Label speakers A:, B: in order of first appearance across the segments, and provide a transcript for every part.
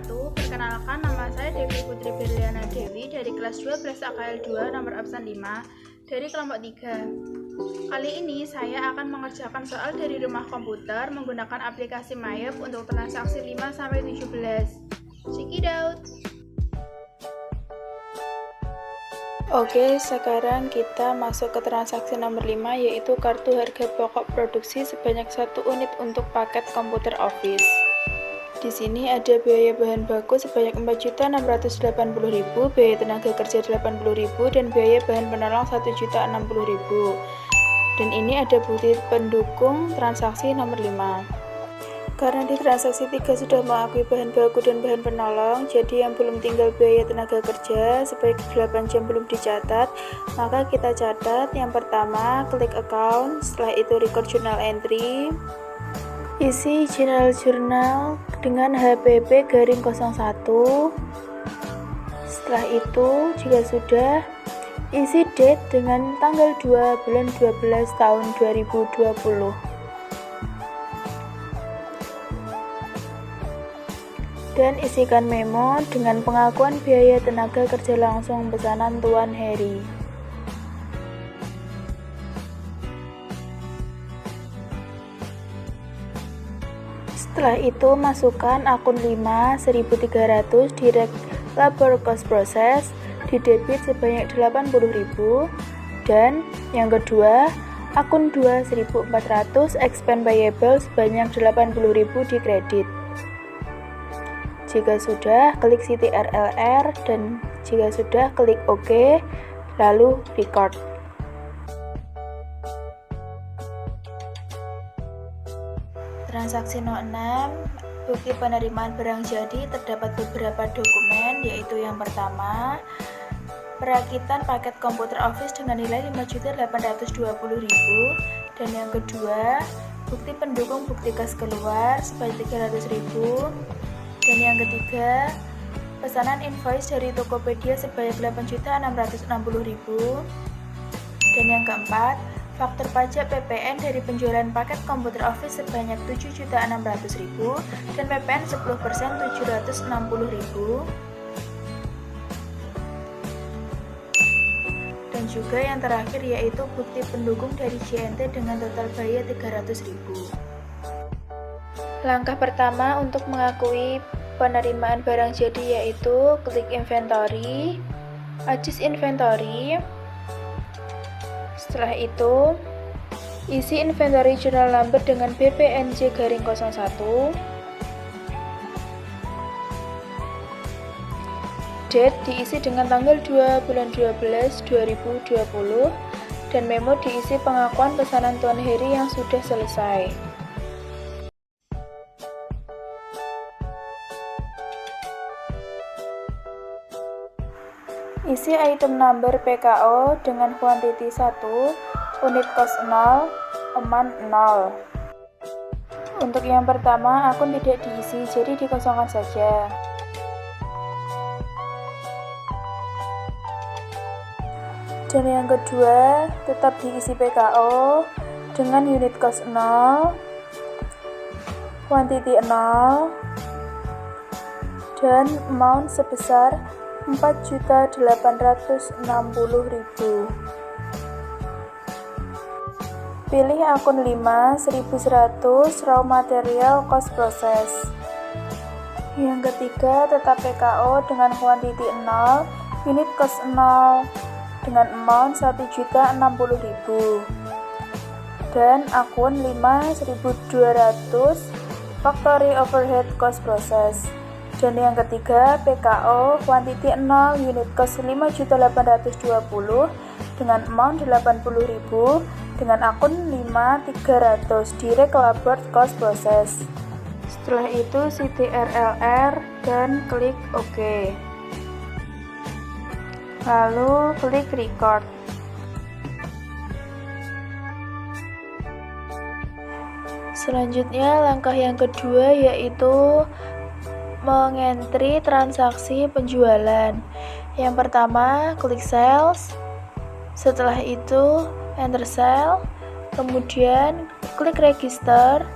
A: wabarakatuh. Perkenalkan, nama saya Devi Putri Berliana Dewi dari kelas 12 AKL 2 nomor absen 5 dari kelompok 3. Kali ini saya akan mengerjakan soal dari rumah komputer menggunakan aplikasi Mayep untuk transaksi 5-17. Check it out. Oke, sekarang kita masuk ke transaksi nomor 5, yaitu kartu harga pokok produksi sebanyak 1 unit untuk paket komputer Office. Di sini ada biaya bahan baku sebanyak 4.680.000, biaya tenaga kerja 80.000, dan biaya bahan penolong 1.060.000. Dan ini ada bukti pendukung transaksi nomor 5. Karena di transaksi 3 sudah mengakui bahan baku dan bahan penolong, jadi yang belum tinggal biaya tenaga kerja sebanyak 8 jam belum dicatat, maka kita catat. Yang pertama, klik account, setelah itu record journal entry, isi jurnal dengan HPP-01. Setelah itu, jika sudah, isi date dengan tanggal 2 bulan 12 tahun 2020. Dan isikan memo dengan pengakuan biaya tenaga kerja langsung pesanan Tuan Heri. Setelah itu masukkan akun 5 1.300 direct labor cost process, didebit sebanyak 80.000, dan yang kedua akun 2 1.400 expense payable sebanyak 80.000 dikredit. Jika sudah, klik CTRLR, dan jika sudah, klik OK, lalu record. Transaksi 06, bukti penerimaan barang jadi, terdapat beberapa dokumen, yaitu yang pertama, perakitan paket komputer Office dengan nilai 5.820.000, dan yang kedua, bukti pendukung bukti kas keluar sebanyak 300.000, dan yang ketiga, pesanan invoice dari Tokopedia sebanyak 8.660.000, dan yang keempat, faktur pajak PPN dari penjualan paket komputer Office sebanyak 7.600.000 dan PPN 10% 760.000. Dan juga yang terakhir yaitu bukti pendukung dari JNT dengan total biaya 300.000. Langkah pertama untuk mengakui penerimaan barang jadi yaitu klik inventory, adjust inventory. Setelah itu, isi inventory journal number dengan BPNJ-01. Date diisi dengan tanggal 2 bulan 12 2020, dan memo diisi pengakuan pesanan Tuan Heri yang sudah selesai. Isi item number PKO dengan quantity 1, unit cost 0, amount 0. Untuk yang pertama, akun tidak diisi, jadi dikosongkan saja. Dan yang kedua, tetap diisi PKO dengan unit cost 0, quantity 0, dan amount sebesar 4.860.000. Pilih akun 5 1.100 raw material cost process. Yang ketiga, tetap PKO dengan quantity 0, unit cost 0, dengan amount 1.060.000. Dan akun 5 1.200 factory overhead cost process. Dan yang ketiga, PKO quantity 0, unit cost 5.820 dengan amount 80.000 dengan akun 5.300 direct labor cost process. Setelah itu CTRLR dan klik OK. Lalu klik record. Selanjutnya langkah yang kedua yaitu mengentri transaksi penjualan. Yang pertama, klik sales. Setelah itu, enter sale. Kemudian, klik register.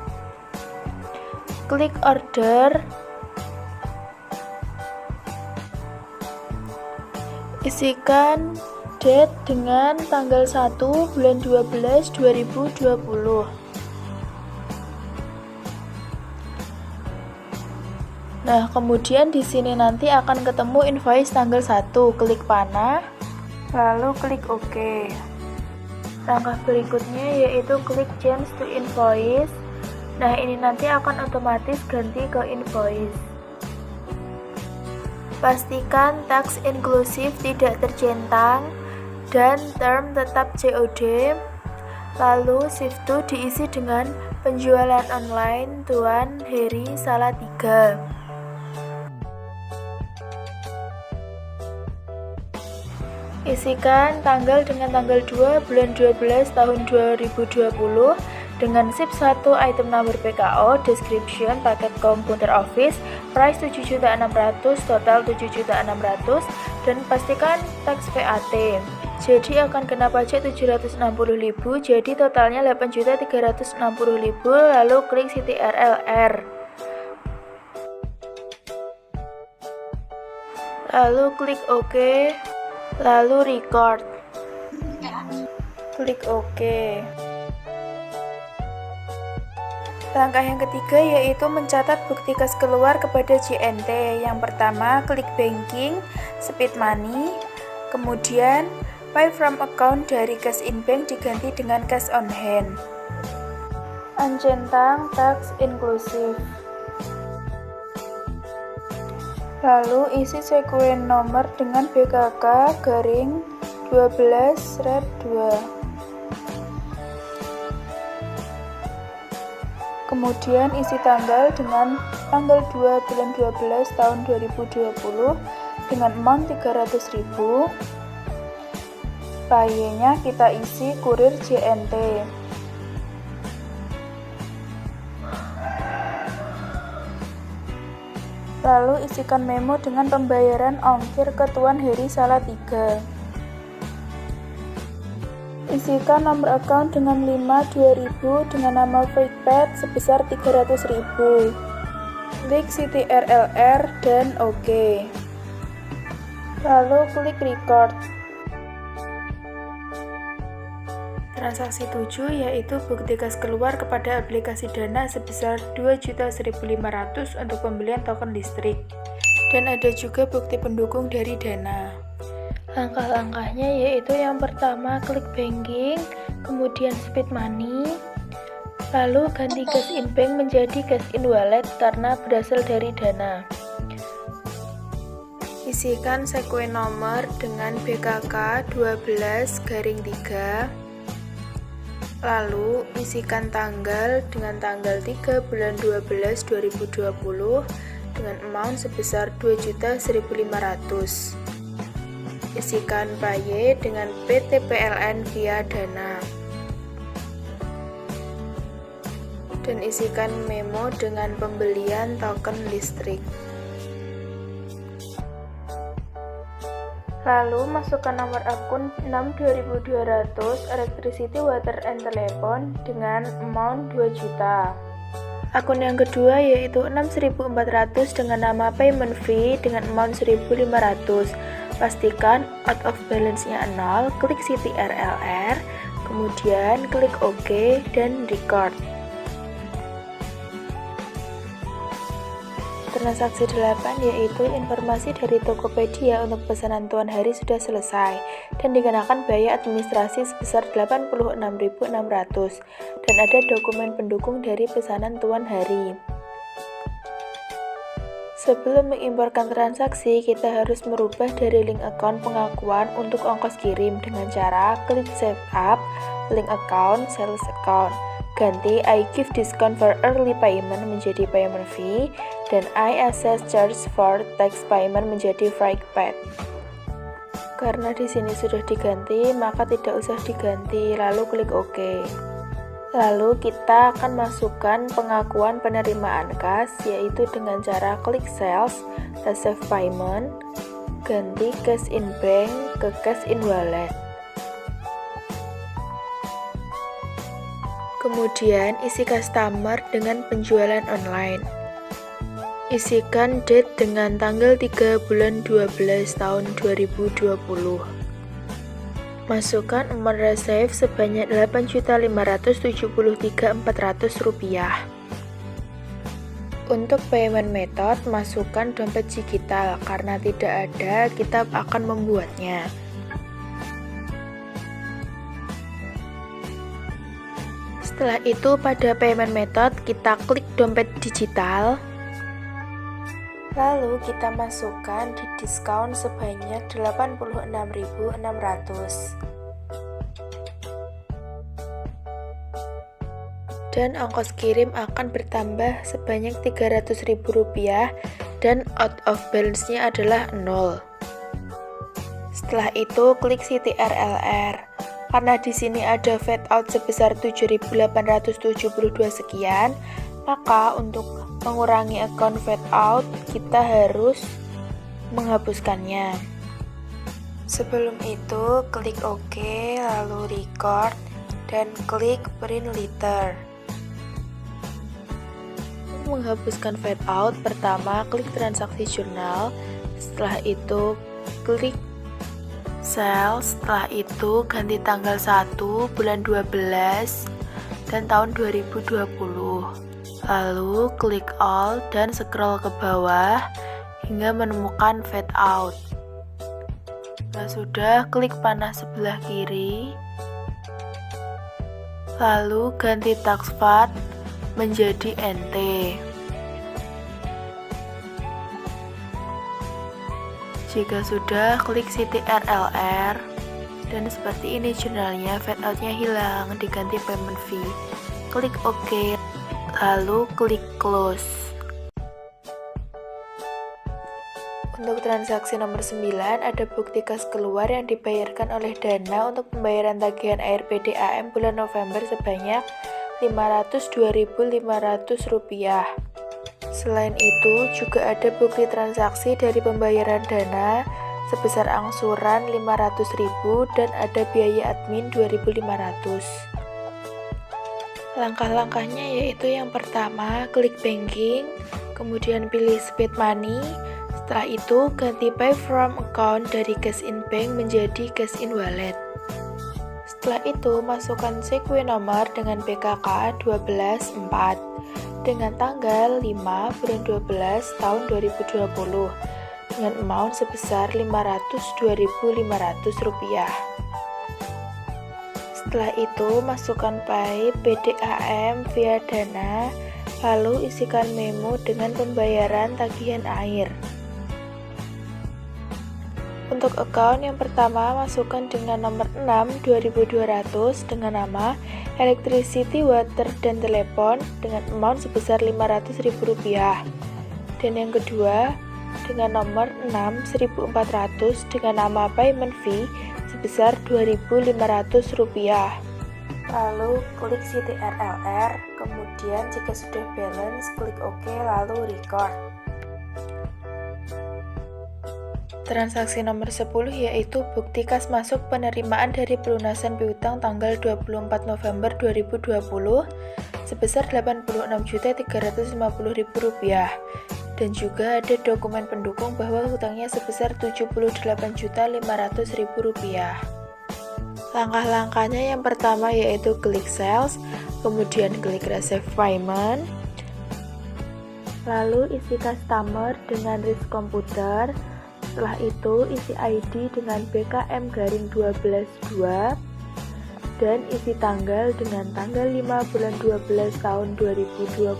A: Klik order. Isikan date dengan tanggal 1 bulan 12 2020. Nah, kemudian di sini nanti akan ketemu invoice tanggal 1. Klik panah, lalu klik OK. Langkah berikutnya yaitu klik change to invoice. Nah, ini nanti akan otomatis ganti ke invoice. Pastikan tax inklusif tidak tercentang dan term tetap COD. Lalu shift to diisi dengan penjualan online Tuan Heri Salatiga. Isikan tanggal dengan tanggal 2 bulan 12 tahun 2020 dengan SIP 1 item number PKO, description paket komputer office, price 7.600.000, total 7.600.000 dan pastikan tax VAT. Jadi akan kena pajak 760.000, jadi totalnya 8.360.000, lalu klik CTRLR. Lalu klik OK. Lalu record. Klik OK. Langkah yang ketiga yaitu mencatat bukti kas keluar kepada JNT. Yang pertama, klik banking, speed money, kemudian pay from account dari cash in bank diganti dengan cash on hand. Ancentang tax inklusif. Lalu isi sekuen nomor dengan BKK garing 12/2. Kemudian isi tanggal dengan tanggal 2 bulan 12 tahun 2020 dengan amount 300.000. Payenya kita isi kurir JNT. Lalu isikan memo dengan pembayaran ongkir ke Tuan Heri Salatiga. Isikan nomor account dengan 5/2000 dengan nama FreePad sebesar 300.000. Klik CTRLR dan OK. Lalu klik record. Transaksi 7 yaitu bukti kas keluar kepada aplikasi Dana sebesar 2.1.500 untuk pembelian token listrik. Dan ada juga bukti pendukung dari Dana. Langkah-langkahnya yaitu yang pertama klik banking, kemudian speed money, lalu ganti cash in bank menjadi cash in wallet karena berasal dari Dana. Isikan sekuen nomor dengan BKK 12/3. Lalu isikan tanggal dengan tanggal 3 bulan 12 2020 dengan amount sebesar 2.1.500. Isikan paye dengan PT PLN via Dana. Dan isikan memo dengan pembelian token listrik. Lalu masukkan nomor akun 6.200 electricity, water, and telephone dengan amount 2 juta. Akun yang kedua yaitu 6.400 dengan nama payment fee dengan amount 1.500. Pastikan out of balance-nya 0, klik CTRLR, kemudian klik OK dan record. Transaksi 8 yaitu informasi dari Tokopedia untuk pesanan Tuan Hari sudah selesai dan dikenakan biaya administrasi sebesar 86.600 dan ada dokumen pendukung dari pesanan Tuan Hari. Sebelum mengimporkan transaksi, kita harus merubah dari link account pengakuan untuk ongkos kirim dengan cara klik Save Up, link account, sales account. Ganti I give discount for early payment menjadi payment fee dan I assess charge for tax payment menjadi FreePad. Karena di sini sudah diganti, maka tidak usah diganti, lalu klik OK. Lalu kita akan masukkan pengakuan penerimaan kas, yaitu dengan cara klik sales, save payment, ganti cash in bank ke cash in wallet. Kemudian isi customer dengan penjualan online. Isikan date dengan tanggal 3 bulan 12 tahun 2020. Masukkan amount receive sebanyak Rp8.573.400. Untuk payment method, masukkan dompet digital. Karena tidak ada, kita akan membuatnya. Setelah itu, pada payment method, kita klik dompet digital. Lalu kita masukkan di diskon sebanyak Rp86.600. Dan ongkos kirim akan bertambah sebanyak Rp300.000 dan out of balance-nya adalah 0. Setelah itu klik CTRLR. Karena di sini ada fade out sebesar 7.872 sekian, maka untuk mengurangi account fade out kita harus menghapuskannya. Sebelum itu klik OK, lalu record dan klik print letter. Menghapuskan fade out, pertama klik transaksi jurnal, setelah itu klik sell, setelah itu ganti tanggal 1 bulan 12 dan tahun 2020, lalu klik all dan scroll ke bawah hingga menemukan fade out. Nah, sudah, klik panah sebelah kiri, lalu ganti tax path menjadi NT. Jika sudah, klik CTRLR dan seperti ini jurnalnya, fade outnya hilang, diganti payment fee. Klik OK, lalu klik close. Untuk transaksi nomor 9, ada bukti kas keluar yang dibayarkan oleh Dana untuk pembayaran tagihan air PDAM bulan November sebanyak Rp502.500. Selain itu, juga ada bukti transaksi dari pembayaran Dana sebesar angsuran Rp500.000 dan ada biaya admin Rp2.500. Langkah-langkahnya yaitu yang pertama, klik banking, kemudian pilih speed money, setelah itu ganti pay from account dari cash in bank menjadi cash in wallet. Setelah itu, masukkan sekue nomor dengan BKK 124 dengan tanggal 5 bulan 12 tahun 2020 dengan amount sebesar Rp502.500. Setelah itu, masukkan pay PDAM via Dana, lalu isikan memo dengan pembayaran tagihan air. Untuk account yang pertama, masukkan dengan nomor 6 Rp2.200 dengan nama electricity, water, dan telepon dengan amount sebesar Rp500.000. Dan yang kedua, dengan nomor 6 Rp1.400 dengan nama payment fee sebesar Rp2.500. Lalu klik CTRLR, kemudian jika sudah balance, klik OK, lalu record. Transaksi nomor 10 yaitu bukti kas masuk penerimaan dari pelunasan piutang tanggal 24 November 2020 sebesar Rp86.350.000 dan juga ada dokumen pendukung bahwa hutangnya sebesar Rp78.500.000. Langkah-langkahnya yang pertama yaitu klik sales, kemudian klik receive payment, lalu isi customer dengan risk komputer. Setelah itu, isi ID dengan BKM-122 dan isi tanggal dengan tanggal 5 bulan 12 tahun 2020.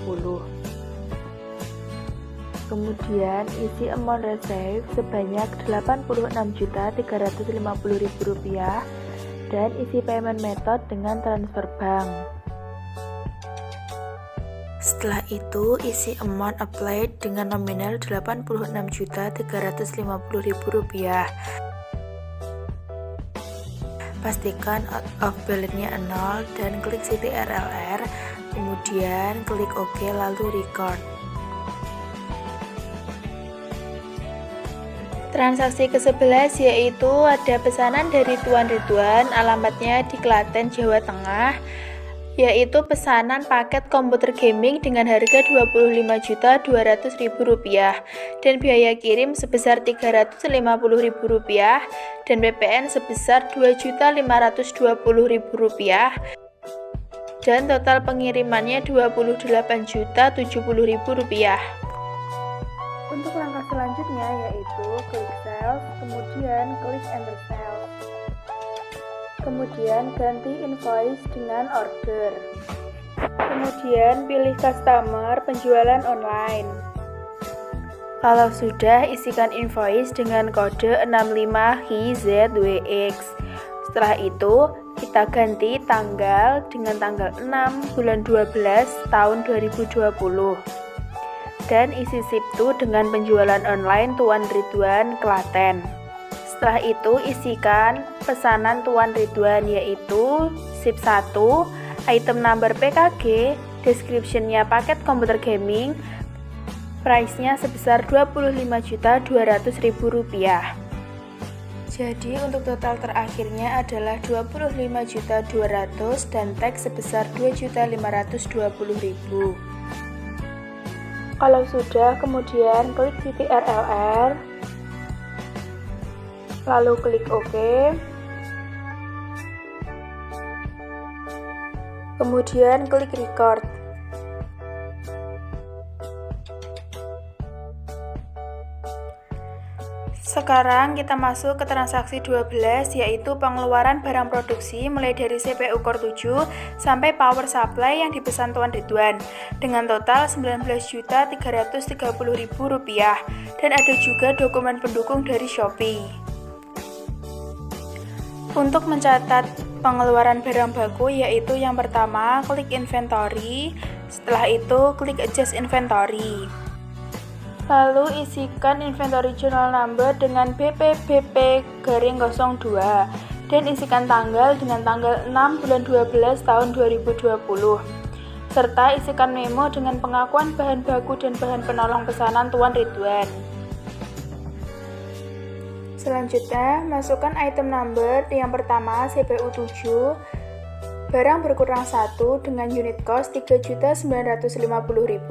A: Kemudian, isi amount receive sebanyak Rp86.350.000 dan isi payment method dengan transfer bank. Setelah itu, isi amount applied dengan nominal Rp86.350.000. Pastikan out of balance-nya 0 dan klik CTRLR, kemudian klik OK lalu record. Transaksi ke-11 yaitu ada pesanan dari Tuan Ridwan, alamatnya di Klaten, Jawa Tengah. yaitu pesanan paket komputer gaming dengan harga Rp25.200.000 dan biaya kirim sebesar Rp350.000 dan PPN sebesar Rp2.520.000 dan total pengirimannya Rp28.070.000. Untuk langkah selanjutnya yaitu klik sales, kemudian klik enter sales. Kemudian ganti invoice dengan order. Kemudian pilih customer penjualan online. Kalau sudah, isikan invoice dengan kode 65HZWX. Setelah itu, kita ganti tanggal dengan tanggal 6 bulan 12 tahun 2020. Dan isi SIP2 dengan penjualan online Tuan Ridwan Klaten. Setelah itu isikan pesanan Tuan Ridwan yaitu SIP1, item number PKG, description-nya paket komputer gaming, price-nya sebesar Rp25.200.000. Jadi untuk total terakhirnya adalah Rp25.200.000 dan teks sebesar Rp2.520.000. Kalau sudah, kemudian klik titik RLR, lalu klik OK, kemudian klik record. Sekarang kita masuk ke transaksi 12, yaitu pengeluaran barang produksi mulai dari CPU Core 7 sampai power supply yang dipesan Tuan Ridwan dengan total Rp19.330.000 dan ada juga dokumen pendukung dari Shopee. Untuk mencatat pengeluaran barang baku yaitu yang pertama klik inventory, setelah itu klik adjust inventory. Lalu isikan inventory journal number dengan BPBP-02 dan isikan tanggal dengan tanggal 6 bulan 12 tahun 2020 serta isikan memo dengan pengakuan bahan baku dan bahan penolong pesanan Tuan Ridwan. Selanjutnya, masukkan item number yang pertama CPU 7, barang berkurang 1 dengan unit cost Rp3.950.000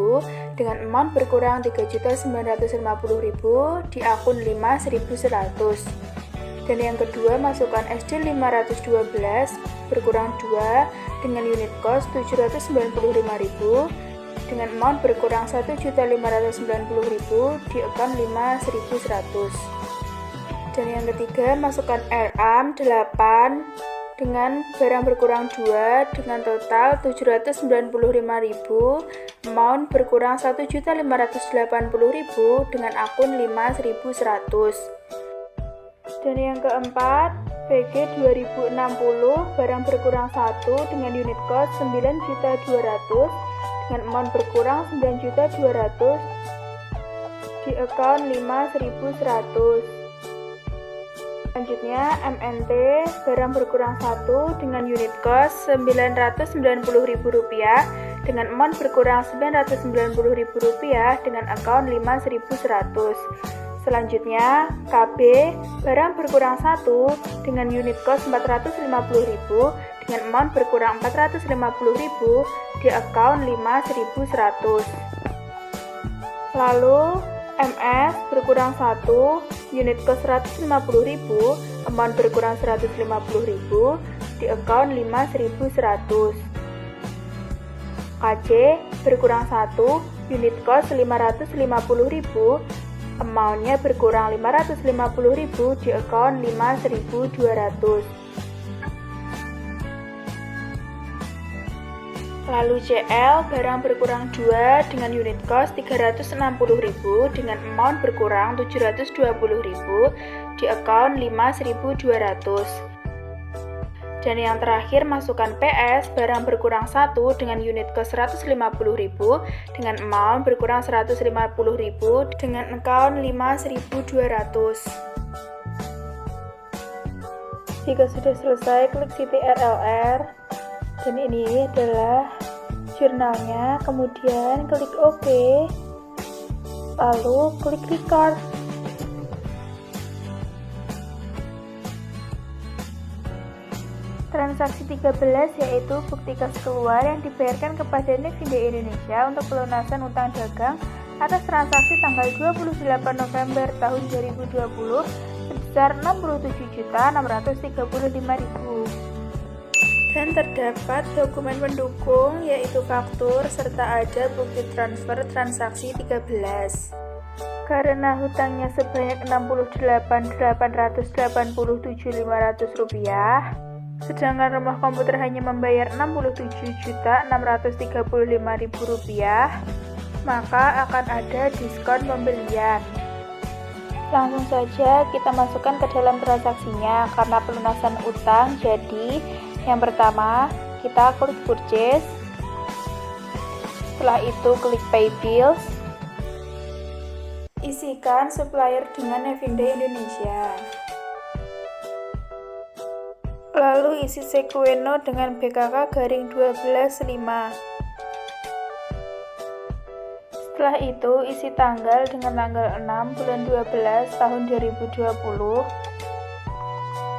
A: dengan amount berkurang Rp3.950.000 di akun 5.100. Dan yang kedua, masukkan SD 512 berkurang 2 dengan unit cost Rp795.000 dengan amount berkurang Rp1.590.000 di akun 5.100. Dan yang ketiga, masukkan RAM 8 dengan barang berkurang 2 dengan total Rp795.000, amount berkurang Rp1.580.000 dengan akun 5.100. Dan yang keempat, VG 2060 barang berkurang 1 dengan unit cost Rp9.200 dengan amount berkurang Rp9.200 di akun 5.100. Selanjutnya, MNT barang berkurang 1 dengan unit cost Rp990.000 dengan amount berkurang Rp990.000 dengan akun 5.100. Selanjutnya, KB barang berkurang 1 dengan unit cost Rp450.000 dengan amount berkurang Rp450.000 di akun 5.100. Lalu MS berkurang 1, unit cost Rp150.000, amount berkurang Rp150.000 di akun 5.100. KC berkurang 1, unit cost Rp550.000, amountnya berkurang Rp550.000 di akun 5.200. Lalu CL barang berkurang 2 dengan unit cost Rp360.000 dengan amount berkurang Rp720.000 di akun 5.200. Dan yang terakhir, masukkan PS barang berkurang 1 dengan unit cost Rp150.000 dengan amount berkurang Rp150.000 dengan akun 5.200. Jika sudah selesai, klik titik RLR. Dan ini adalah jurnalnya, kemudian klik OK, lalu klik record. transaksi 13 yaitu bukti kas keluar yang dibayarkan kepada Nevindo Indonesia untuk pelunasan utang dagang atas transaksi tanggal 28 November tahun 2020 sebesar 67.635.000. Dan terdapat dokumen pendukung yaitu faktur serta ada bukti transfer transaksi 13. Karena hutangnya sebanyak Rp68.887.500, sedangkan rumah komputer hanya membayar Rp67.635.000, maka akan ada diskon pembelian. Langsung saja kita masukkan ke dalam transaksinya karena pelunasan utang. Jadi yang pertama kita klik purchase, setelah itu klik pay bills, isikan supplier dengan Nevindo Indonesia, lalu isi Sequeno dengan BKK-125. Setelah itu isi tanggal dengan tanggal 6 bulan 12 tahun 2020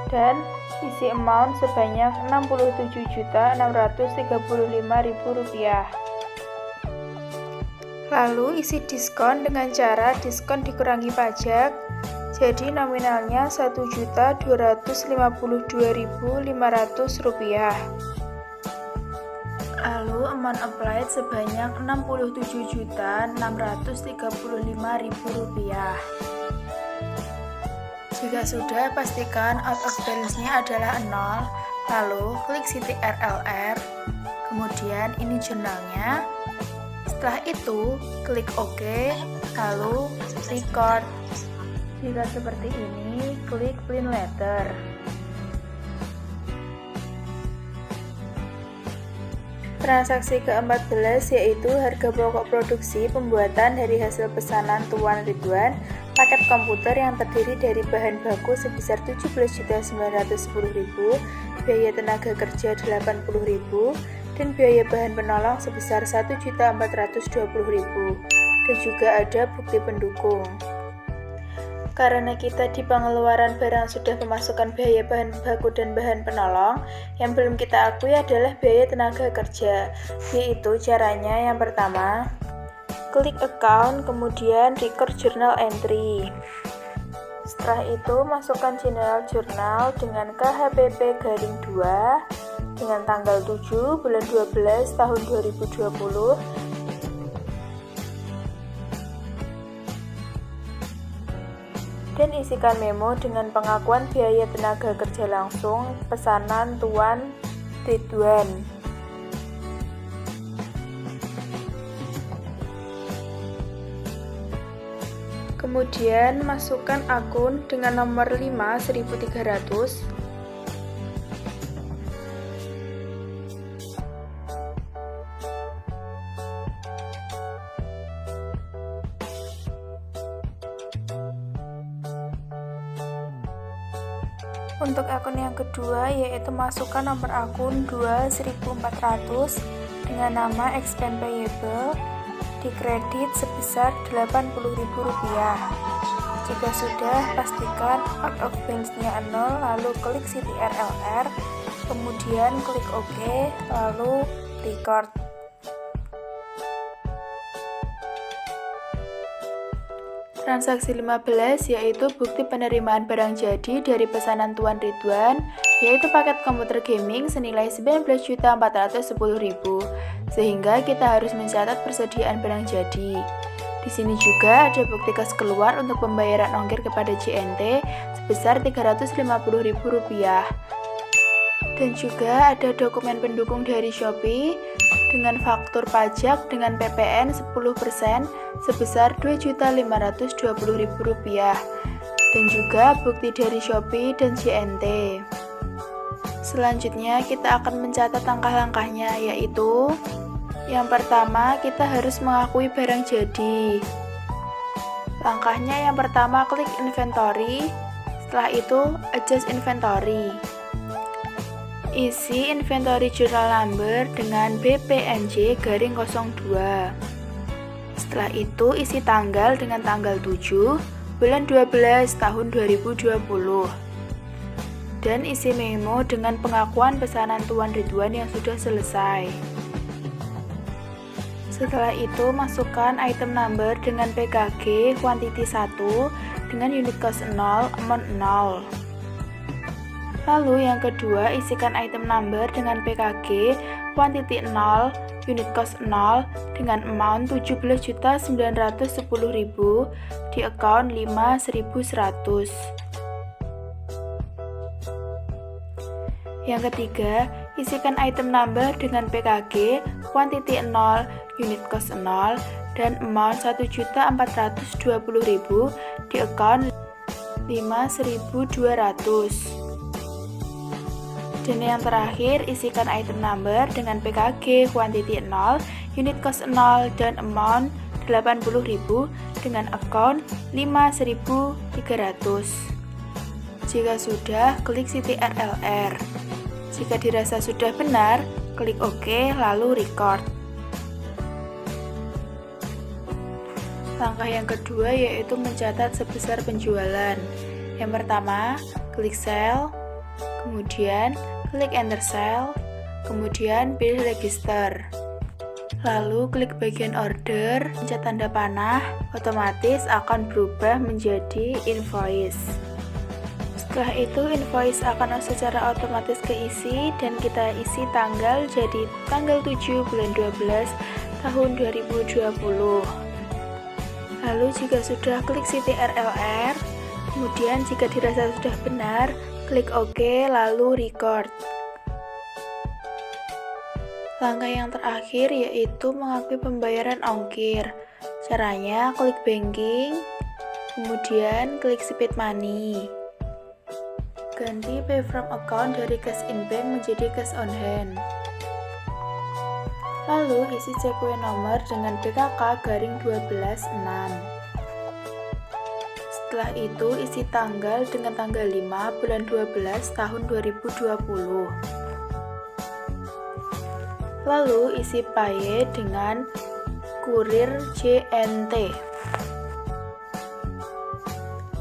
A: dan isi amount sebanyak Rp67.635.000. Lalu isi diskon dengan cara diskon dikurangi pajak, jadi nominalnya Rp1.252.500. Lalu amount applied sebanyak Rp67.635.000. Jika sudah, pastikan out of balance-nya adalah 0, lalu klik titik RLR, kemudian ini jurnalnya. Setelah itu, klik OK, lalu record. Jika seperti ini, klik print letter. Transaksi ke-14 yaitu harga pokok produksi pembuatan dari hasil pesanan Tuan Ridwan, paket komputer yang terdiri dari bahan baku sebesar Rp17.910.000, biaya tenaga kerja Rp80.000, dan biaya bahan penolong sebesar Rp1.420.000, dan juga ada bukti pendukung. Karena kita di pengeluaran barang sudah memasukkan biaya bahan baku dan bahan penolong, yang belum kita akui adalah biaya tenaga kerja, yaitu caranya yang pertama, klik account, kemudian record journal entry. Setelah itu, masukkan general journal dengan KHPP-2 dengan tanggal 7 bulan 12 tahun 2020 dan isikan memo dengan pengakuan biaya tenaga kerja langsung pesanan Tuan Ridwan. Kemudian masukkan akun dengan nomor 5.1300, untuk akun yang kedua yaitu masukkan nomor akun 2.400 dengan nama expense payable, di kredit sebesar Rp80.000. Jika sudah, pastikan out of balance-nya 0, lalu klik titik RLR, kemudian klik OK, lalu record. Transaksi 15 yaitu bukti penerimaan barang jadi dari pesanan Tuan Ridwan, yaitu paket komputer gaming senilai Rp19.410.000, sehingga kita harus mencatat persediaan barang jadi. Di sini juga ada bukti kas keluar untuk pembayaran ongkir kepada JNT sebesar Rp350.000. Dan juga ada dokumen pendukung dari Shopee dengan faktur pajak dengan PPN 10% sebesar Rp2.520.000 dan juga bukti dari Shopee dan JNT. Selanjutnya kita akan mencatat langkah-langkahnya, yaitu yang pertama kita harus mengakui barang jadi. Langkahnya yang pertama klik inventory, setelah itu adjust inventory. Isi inventory journal number dengan BPNJ garing 02. Setelah itu isi tanggal dengan tanggal 7 bulan 12 tahun 2020. dan isi memo dengan pengakuan pesanan Tuan Ridwan yang sudah selesai. Setelah itu, masukkan item number dengan PKG quantity 1 dengan unit cost 0, amount 0. Lalu yang kedua, isikan item number dengan PKG quantity 0, unit cost 0 dengan amount 17.910.000 di account 5.100. Yang ketiga, isikan item number dengan PKG quantity 0, unit cost 0 dan amount 1.420.000 di account 5.200. Dan yang terakhir, isikan item number dengan PKG quantity 0, unit cost 0 dan amount 80.000 dengan account 5.300. Jika sudah, klik CTRLR. Jika dirasa sudah benar, klik OK lalu record. Langkah yang kedua yaitu mencatat sebesar penjualan. Yang pertama, klik sell, kemudian klik enter sell, kemudian pilih register. Lalu klik bagian order, pencet tanda panah, otomatis akan berubah menjadi invoice. Setelah itu invoice akan secara otomatis keisi dan kita isi tanggal jadi tanggal 7 bulan 12 tahun 2020. Lalu jika sudah, klik CTRLR, kemudian jika dirasa sudah benar, klik OK lalu record. Langkah yang terakhir yaitu mengakui pembayaran ongkir. Caranya klik banking, kemudian klik speed money. Ganti pay from account dari cash in bank menjadi cash on hand. Lalu isi cekue nomor dengan PKK garing 12.6. Setelah itu isi tanggal dengan tanggal 5 bulan 12 tahun 2020. Lalu isi paye dengan kurir JNT.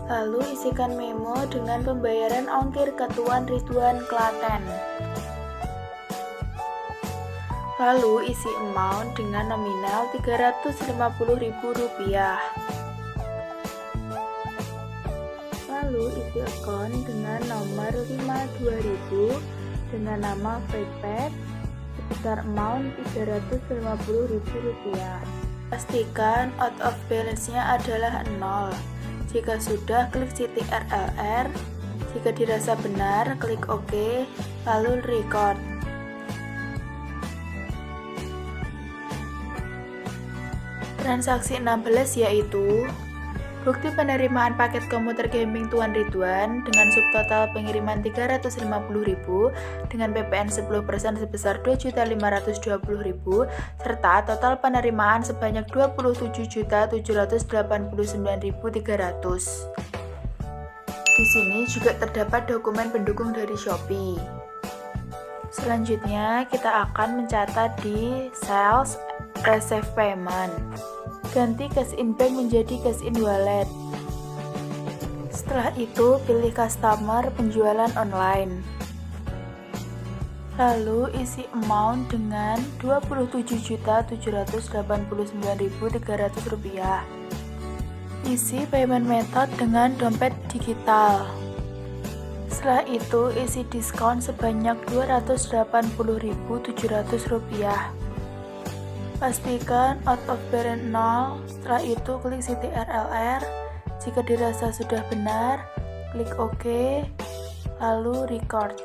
A: Lalu isikan memo dengan pembayaran ongkir ke Tuan Ridwan Klaten. Lalu isi amount dengan nominal Rp350.000. Lalu isi account dengan nomor 52.000 dengan nama PayPal sebesar amount Rp350.000. Pastikan out of balance-nya adalah 0. Jika sudah, klik CTRLR. Jika dirasa benar, klik OK, lalu record. Transaksi 16 yaitu bukti penerimaan paket komputer gaming Tuan Ridwan dengan subtotal pengiriman Rp350.000 dengan PPN 10% sebesar Rp2.520.000 serta total penerimaan sebanyak Rp27.789.300. Di sini juga terdapat dokumen pendukung dari Shopee. Selanjutnya kita akan mencatat di sales receive payment. Ganti cash in bank menjadi cash in wallet. Setelah itu pilih customer penjualan online. Lalu isi amount dengan Rp27.789.300. Isi payment method dengan dompet digital. Setelah itu isi diskon sebanyak Rp280.700. Pastikan out of balance 0. Setelah itu klik CTRLR. Jika dirasa sudah benar, klik OK, lalu record.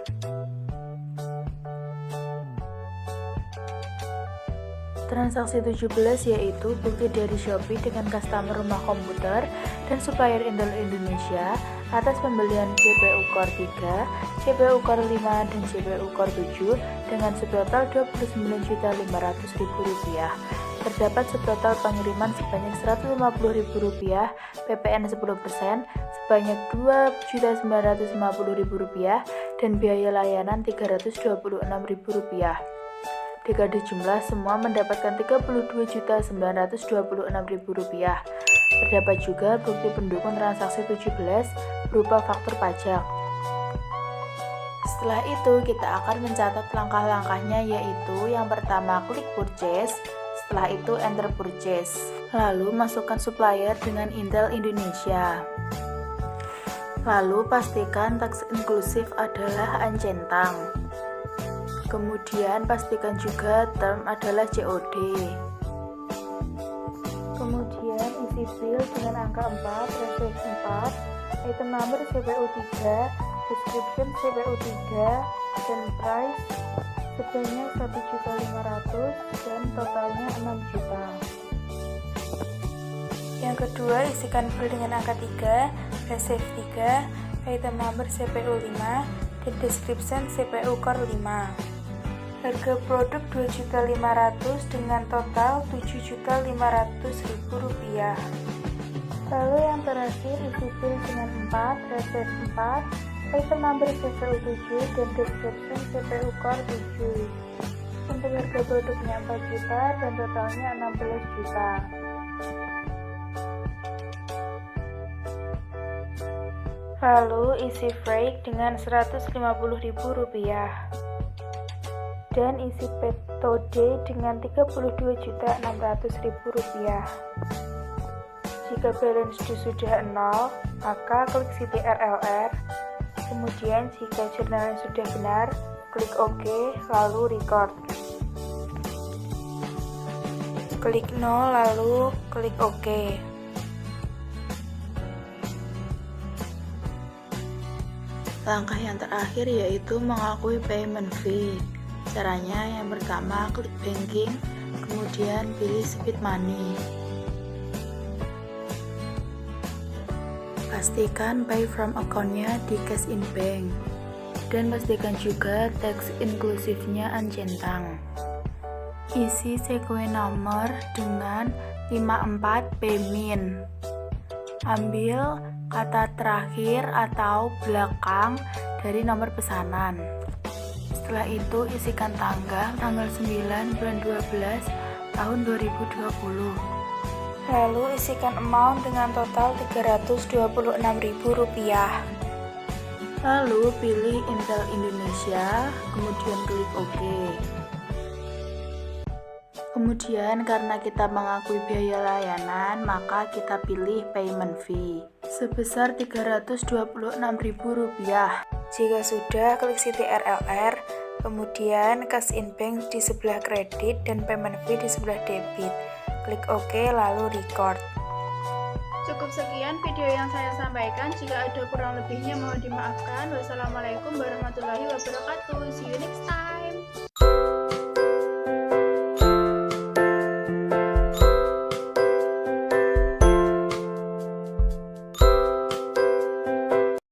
A: Transaksi 17 yaitu bukti dari Shopee dengan customer rumah komputer dan supplier Intel Indonesia atas pembelian CPU Core 3, CPU Core 5, dan CPU Core 7 dengan subtotal Rp29.500.000. Terdapat subtotal pengiriman sebanyak Rp150.000, PPN 10% sebanyak Rp2.950.000 dan biaya layanan Rp326.000. Dekade jumlah semua mendapatkan Rp32.926.000. Terdapat juga bukti pendukung transaksi 17 berupa faktur pajak. Setelah itu kita akan mencatat langkah-langkahnya, yaitu yang pertama klik purchase, setelah itu enter purchase, lalu masukkan supplier dengan Intel Indonesia. Lalu pastikan tax inklusif adalah Ancentang. Kemudian pastikan juga term adalah COD. Kemudian isi bill dengan angka 4, receipt 4, item number CPU 3, description CPU 3, dan price sebanyak 1.500.000 dan totalnya 6 juta. Yang kedua, isikan bill dengan angka 3, receipt 3, item number CPU 5, dan description CPU core 5. Harga produk 2.500.000 dengan total 7.500.000 rupiah. Lalu yang terakhir, isi bill dengan 4, receipt 4, item number CPU 7, dan description CPU core 7. Untuk harga produknya 4 juta dan totalnya 16 juta. Lalu isi freight dengan 150.000 rupiah. Dan isi petode dengan 32.600.000 rupiah. Jika balance due sudah 0, maka klik CTRLR. Kemudian jika jurnalnya sudah benar, klik OK, lalu record. Klik no, lalu klik OK. Langkah yang terakhir yaitu mengakui payment fee. Caranya yang pertama klik banking, kemudian pilih speed money. Pastikan pay from account-nya di cash in bank. Dan pastikan juga tax inklusifnya Ancentang. Isi sekuen nomor dengan 54 PMIN. Ambil kata terakhir atau belakang dari nomor pesanan. Setelah itu isikan tanggal 9 bulan 12 tahun 2020. Lalu isikan amount dengan total Rp326.000. Lalu pilih Intel Indonesia, kemudian klik OK. Kemudian karena kita mengakui biaya layanan, maka kita pilih payment fee sebesar Rp326.000. Jika sudah, klik CTRLR, kemudian cash in bank di sebelah kredit dan payment fee di sebelah debit. Klik OK, lalu record. Cukup sekian video yang saya sampaikan. Jika ada kurang lebihnya mohon dimaafkan. Wassalamualaikum warahmatullahi wabarakatuh. See you next time.